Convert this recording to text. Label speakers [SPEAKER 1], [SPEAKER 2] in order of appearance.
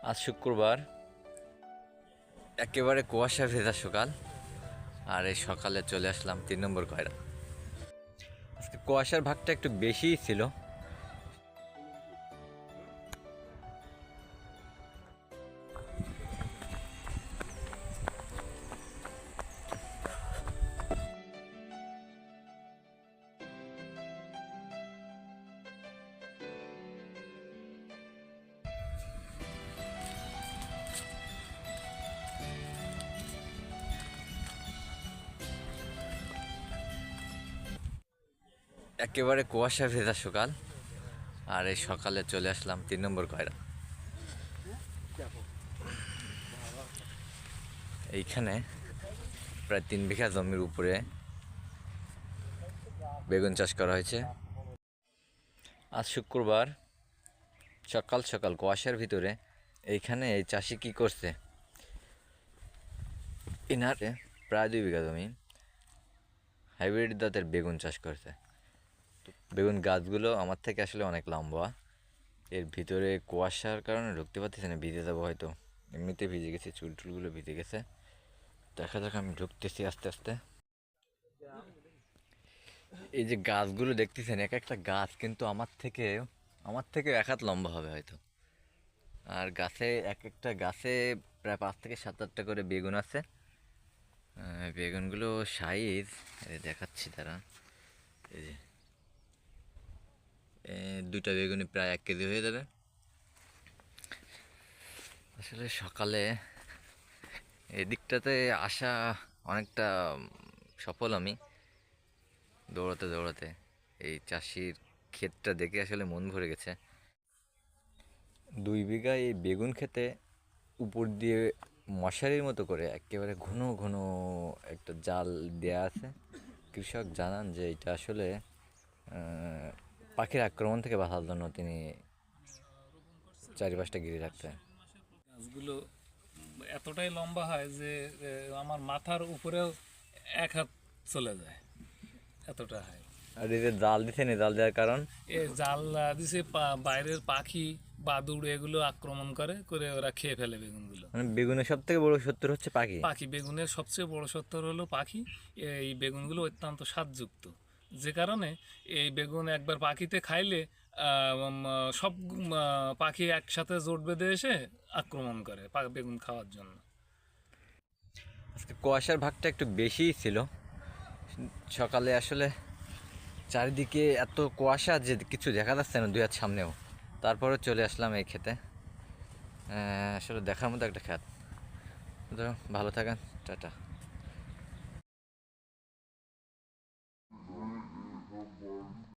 [SPEAKER 1] আজ শুক্রবার, একেবারে কুয়াশা ভেজা সকাল। আর এই সকালে চলে আসলাম 3 নম্বর কয়রা। আজকে কুয়াশার ভাগটা একটু বেশিই ছিল। একেবারে কুয়াশা ভেজা সকাল। আর এই সকালে চলে আসলাম 3 নম্বর কয়রা। এইখানে প্রায় 3 বিঘা জমির উপরে বেগুন চাষ করা হয়েছে। আজ শুক্রবার সকাল সকাল কুয়াশার ভিতরে এইখানে এই চাষি কি করছে, ইনারে প্রায় 2 বিঘা জমি হাইব্রিড জাতের বেগুন চাষ করছে। বেগুন গাছগুলো আমার থেকে আসলে অনেক লম্বা। এর ভিতরে কুয়াশার কারণে ঢুকতে পারতেছে না, ভিজে যাবো হয়তো। এমনিতে ভিজে গেছে, চুল টুলগুলো ভিজে গেছে। দেখা যাক, আমি ঢুকতেছি আস্তে আস্তে। এই যে গাছগুলো দেখতেছেন, এক একটা গাছ কিন্তু আমার থেকে 1 হাত লম্বা হবে হয়তো। আর গাছে এক একটা গাছে প্রায় 5 থেকে 7-8টা করে বেগুন আছে। বেগুনগুলো সাইজ দেখাচ্ছি তারা। এই যে 2টা বেগুনি প্রায় 1 কেজি হয়ে যাবে। আসলে সকালে এদিকটাতে আসা অনেকটা সফল আমি, দৌড়াতে দৌড়াতে। এই চাষির ক্ষেতটা দেখে আসলে মন ভরে গেছে। 2 বিঘা এই বেগুন খেতে উপর দিয়ে মশারির মতো করে একেবারে ঘন ঘন একটা জাল দেয়া আছে। কৃষক জানান যে এটা আসলে পাখির আক্রমণ থেকে বাঁচার জন্য তিনি চারিপাশটা ঘিরে রাখতেন।
[SPEAKER 2] গাছগুলো এতটাই লম্বা হয় যে আমার মাথার উপরেও 1 হাত চলে যায়, এতটা হয়।
[SPEAKER 1] আর এই যে জাল দিচ্ছেন, এই জাল দেওয়ার কারণ
[SPEAKER 2] এ জাল দিছে বাইরের পাখি বাদুড় এগুলো আক্রমণ করে করে ওরা খেয়ে ফেলে বেগুনগুলো।
[SPEAKER 1] মানে বেগুনের সব থেকে বড় শত্রু হচ্ছে পাখি।
[SPEAKER 2] পাখি বেগুনের সবচেয়ে বড় শত্রু হলো পাখি। এই বেগুনগুলো অত্যন্ত স্বাদযুক্ত, যে কারণে এই বেগুন একবার পাখিতে খাইলে সব পাখি একসাথে জোট বেঁধে এসে আক্রমণ করে বেগুন খাওয়ার জন্য।
[SPEAKER 1] আজকে কুয়াশার ভাগটা একটু বেশিই ছিল। সকালে আসলে চারিদিকে এত কুয়াশা যে কিছু দেখা যাচ্ছে না 2 হাত সামনেও। তারপরে চলে আসলাম এই খেতে। আসলে দেখার মতো একটা খেত। তো ভালো থাকেন, টাটা।